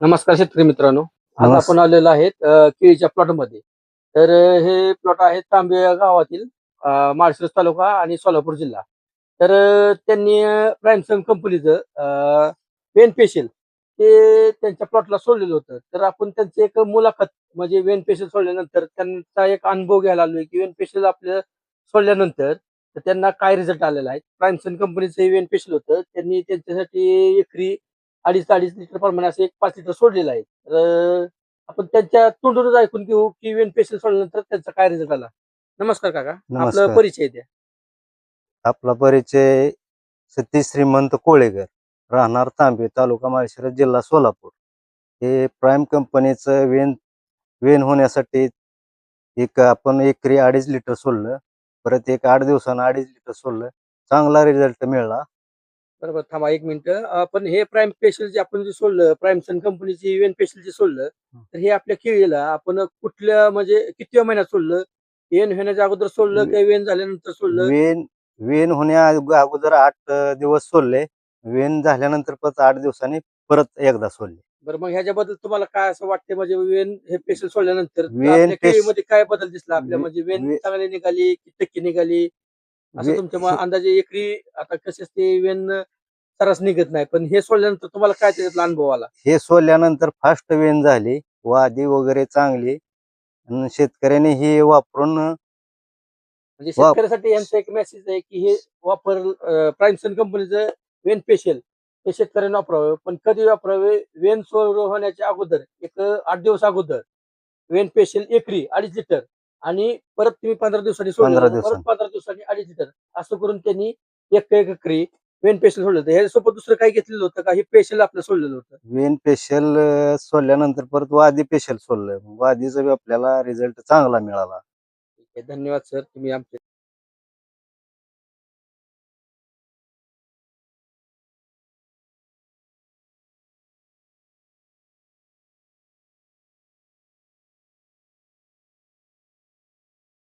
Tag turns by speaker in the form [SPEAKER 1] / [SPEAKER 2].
[SPEAKER 1] नमस्कार शेतकरी मित्रांनो. आज आपण आलेलो आहेत केळीच्या प्लॉटमध्ये. तर हे प्लॉट आहे तांबे या गावातील, माळशिरस तालुका आणि सोलापूर जिल्हा. तर त्यांनी प्राईमसन कंपनीचं वेन पेशल ते त्यांच्या प्लॉटला सोडलेलं होतं. तर आपण त्यांची एक मुलाखत म्हणजे वेन पेशल सोडल्यानंतर त्यांचा एक अनुभव घ्यायला आलोय, की वेन पेशल आपलं सोडल्यानंतर तर त्यांना काय रिझल्ट आलेला आहे. प्राईमसन कंपनीचं हे वेन पेशल होतं. त्यांनी त्यांच्यासाठी एकरी 2.5-2.5 लिटर प्रमाणे असं एक 5 लिटर सोडलेलं आहे. तर आपण त्यांच्या तोंडूनच ऐकून घेऊ, की वेन पेशल सोडल्यानंतर त्यांचा काय रिझल्ट आला. नमस्कार काका. आपला
[SPEAKER 2] नमस्कार.
[SPEAKER 1] परिचय द्या.
[SPEAKER 2] आपला परिचय सतीश श्रीमंत कोळेकर, राहणार तांबे, तालुका माळशिरस, जिल्हा सोलापूर. हे प्राईम कंपनीचं वेन वेन होण्यासाठी आपण एकरी 2.5 लिटर सोडलं. परत एक 8 दिवसानं 2.5 लिटर सोडलं. चांगला रिझल्ट मिळाला.
[SPEAKER 1] बरोबर, थांबा 1 मिनिटं. पण हे प्राईम स्पेशल जे आपण जे सोडलं, प्राईमसन कंपनीची इव्हेंट स्पेशल जे सोडलं, तर हे आपल्या केळीला आपण कुठल्या म्हणजे कितव्या महिन्यात सोडलं? इव्हेंट होण्याच्या अगोदर सोडलं
[SPEAKER 2] वे
[SPEAKER 1] का इव्हेंट झाल्यानंतर सोडलं?
[SPEAKER 2] वेन वेन होण्या अगोदर 8 दिवस सोडले. वेन झाल्यानंतर परत 8 दिवसांनी परत एकदा सोडले.
[SPEAKER 1] बरं, मग ह्याच्याबद्दल तुम्हाला काय असं वाटतंय, म्हणजे वेन हे स्पेशल सोडल्यानंतर तर
[SPEAKER 2] वेन
[SPEAKER 1] आपल्या
[SPEAKER 2] पेश
[SPEAKER 1] केळीमध्ये काय बदल दिसला आपल्या,
[SPEAKER 2] वे
[SPEAKER 1] म्हणजे वेन
[SPEAKER 2] वे
[SPEAKER 1] चांगली निघाली की टक्के निघाली? असं
[SPEAKER 2] वे
[SPEAKER 1] तुमच्या
[SPEAKER 2] हे
[SPEAKER 1] अंदाजे एकरी आता कसं ते वेन सरस निघत नाही, पण हे सोडल्यानंतर तुम्हाला काय त्याच्यातला अनुभव आला?
[SPEAKER 2] हे सोडल्यानंतर फास्ट वेन झाली. वादी वगैरे चांगली. आणि शेतकऱ्याने हे वापरून
[SPEAKER 1] म्हणजे
[SPEAKER 2] वाप
[SPEAKER 1] शेतकऱ्यासाठी यांचा एक मेसेज आहे, की हे वापर प्राईमसन कंपनीचं वेन स्पेशल हे शेतकऱ्यांनी वापरावं. पण कधी वापरावे? वेन सुरू होण्याच्या अगोदर एक 8 दिवस अगोदर वेन स्पेशल एकरी 2.5 लिटर आणि परत तुम्ही 15 दिवसांनी सोडलं
[SPEAKER 2] 15
[SPEAKER 1] तर परत
[SPEAKER 2] दिवसांनी
[SPEAKER 1] 15 दिवसांनी 2.5 लिटर असं करून त्यांनी एक एकरी वेन स्पेशल सोडलं होतं. ह्याच्यासोबत दुसरं काही घेतलेलं होतं का? हे स्पेशल आपलं सोडलेलं होतं?
[SPEAKER 2] वेन पेशल सोडल्यानंतर परत वादी पेशल सोडलं. वादीचा बी आपल्याला रिझल्ट चांगला मिळाला.
[SPEAKER 1] ठीक आहे. धन्यवाद सर. तुम्ही आमचे